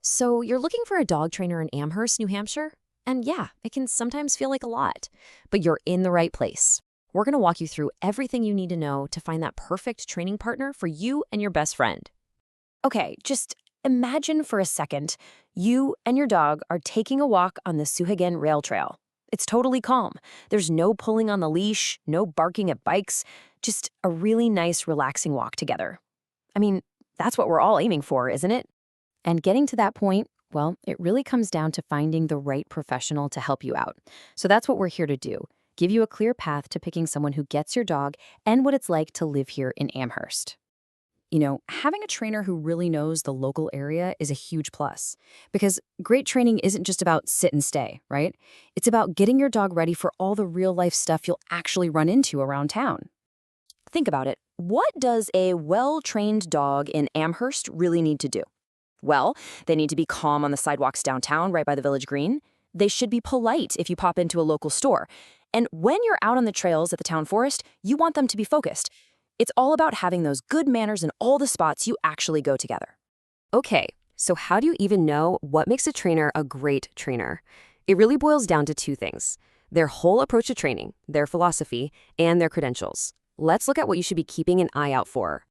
So you're looking for a dog trainer in Amherst, New Hampshire? And yeah, it can sometimes feel like a lot, but you're in the right place. We're going to walk you through everything you need to know to find that perfect training partner for you and your best friend. Okay, just imagine for a second you and your dog are taking a walk on the Suhagen Rail Trail. It's totally calm. There's no pulling on the leash, no barking at bikes, just a really nice, relaxing walk together. I mean, that's what we're all aiming for, isn't it? And getting to that point, well, it really comes down to finding the right professional to help you out. So that's what we're here to do. Give you a clear path to picking someone who gets your dog and what it's like to live here in Amherst. Having a trainer who really knows the local area is a huge plus because great training isn't just about sit and stay, right? It's about getting your dog ready for all the real life stuff you'll actually run into around town. Think about it. What does a well-trained dog in Amherst really need to do? Well, they need to be calm on the sidewalks downtown, right by the village green. They should be polite if you pop into a local store. And when you're out on the trails at the town forest, you want them to be focused. It's all about having those good manners in all the spots you actually go together. Okay, so how do you even know what makes a trainer a great trainer? It really boils down to two things: their whole approach to training, their philosophy, and their credentials. Let's look at what you should be keeping an eye out for.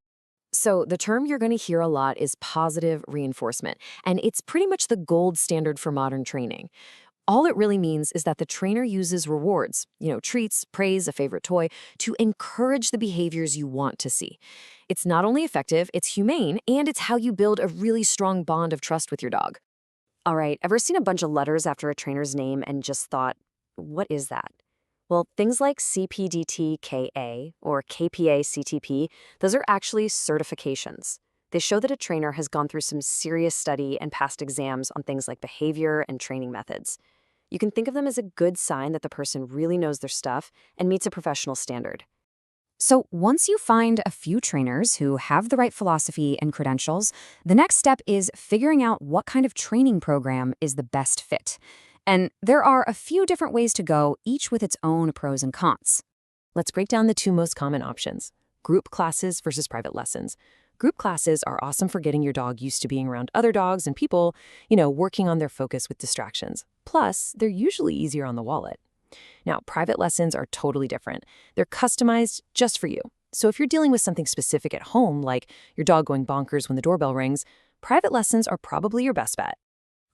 So the term you're going to hear a lot is positive reinforcement, and it's pretty much the gold standard for modern training. All it really means is that the trainer uses rewards, treats, praise, a favorite toy, to encourage the behaviors you want to see. It's not only effective, it's humane, and it's how you build a really strong bond of trust with your dog. All right, ever seen a bunch of letters after a trainer's name and just thought, what is that? Well, things like CPDT-KA or KPA-CTP, those are actually certifications. They show that a trainer has gone through some serious study and passed exams on things like behavior and training methods. You can think of them as a good sign that the person really knows their stuff and meets a professional standard. So once you find a few trainers who have the right philosophy and credentials, the next step is figuring out what kind of training program is the best fit. And there are a few different ways to go, each with its own pros and cons. Let's break down the two most common options: group classes versus private lessons. Group classes are awesome for getting your dog used to being around other dogs and people, working on their focus with distractions. Plus, they're usually easier on the wallet. Now, private lessons are totally different. They're customized just for you. So if you're dealing with something specific at home, like your dog going bonkers when the doorbell rings, private lessons are probably your best bet.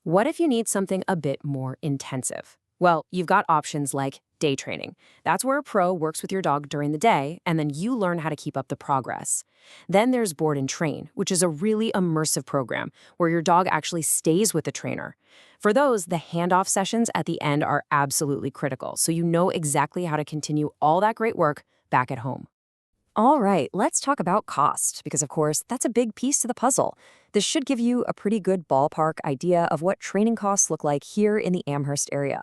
What if you need something a bit more intensive? Well, you've got options like day training. That's where a pro works with your dog during the day, and then you learn how to keep up the progress. Then there's board and train, which is a really immersive program where your dog actually stays with the trainer. For those, the handoff sessions at the end are absolutely critical, so you know exactly how to continue all that great work back at home. All right, let's talk about cost, because of course, that's a big piece to the puzzle. This should give you a pretty good ballpark idea of what training costs look like here in the Amherst area.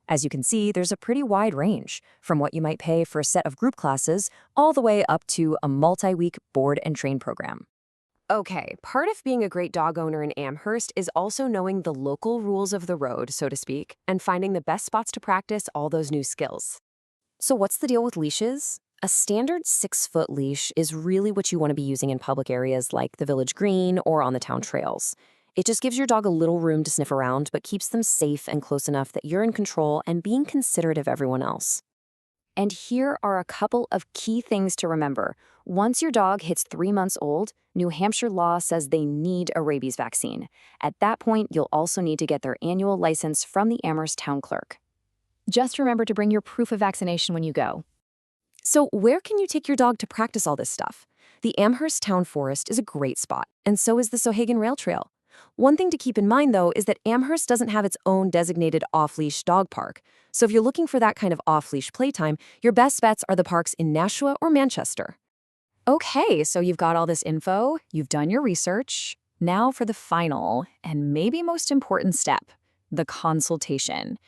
As you can see, there's a pretty wide range, from what you might pay for a set of group classes all the way up to a multi-week board and train program. Okay, part of being a great dog owner in Amherst is also knowing the local rules of the road, so to speak, and finding the best spots to practice all those new skills. So what's the deal with leashes? A standard 6-foot leash is really what you want to be using in public areas like the village green or on the town trails. It just gives your dog a little room to sniff around, but keeps them safe and close enough that you're in control and being considerate of everyone else. And here are a couple of key things to remember. Once your dog hits 3 months old, New Hampshire law says they need a rabies vaccine. At that point, you'll also need to get their annual license from the Amherst town clerk. Just remember to bring your proof of vaccination when you go. So where can you take your dog to practice all this stuff? The Amherst Town Forest is a great spot, and so is the Sohagen Rail Trail. One thing to keep in mind, though, is that Amherst doesn't have its own designated off-leash dog park. So if you're looking for that kind of off-leash playtime, your best bets are the parks in Nashua or Manchester. Okay, so you've got all this info, you've done your research. Now for the final, and maybe most important step, the consultation.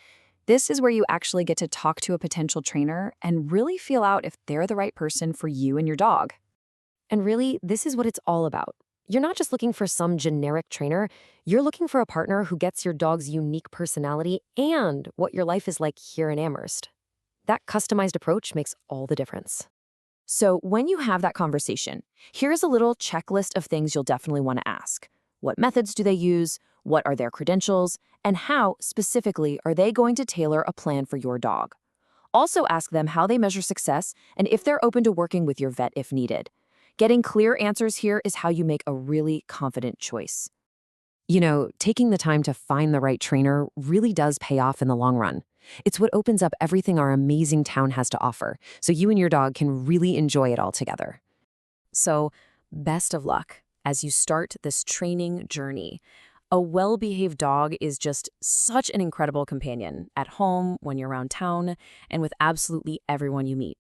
This is where you actually get to talk to a potential trainer and really feel out if they're the right person for you and your dog. And really, this is what it's all about. You're not just looking for some generic trainer, you're looking for a partner who gets your dog's unique personality and what your life is like here in Amherst. That customized approach makes all the difference. So when you have that conversation, here's a little checklist of things you'll definitely want to ask. What methods do they use? What are their credentials? And how, specifically, are they going to tailor a plan for your dog? Also ask them how they measure success and if they're open to working with your vet if needed. Getting clear answers here is how you make a really confident choice. Taking the time to find the right trainer really does pay off in the long run. It's what opens up everything our amazing town has to offer, so you and your dog can really enjoy it all together. So, best of luck as you start this training journey. A well-behaved dog is just such an incredible companion at home, when you're around town, and with absolutely everyone you meet.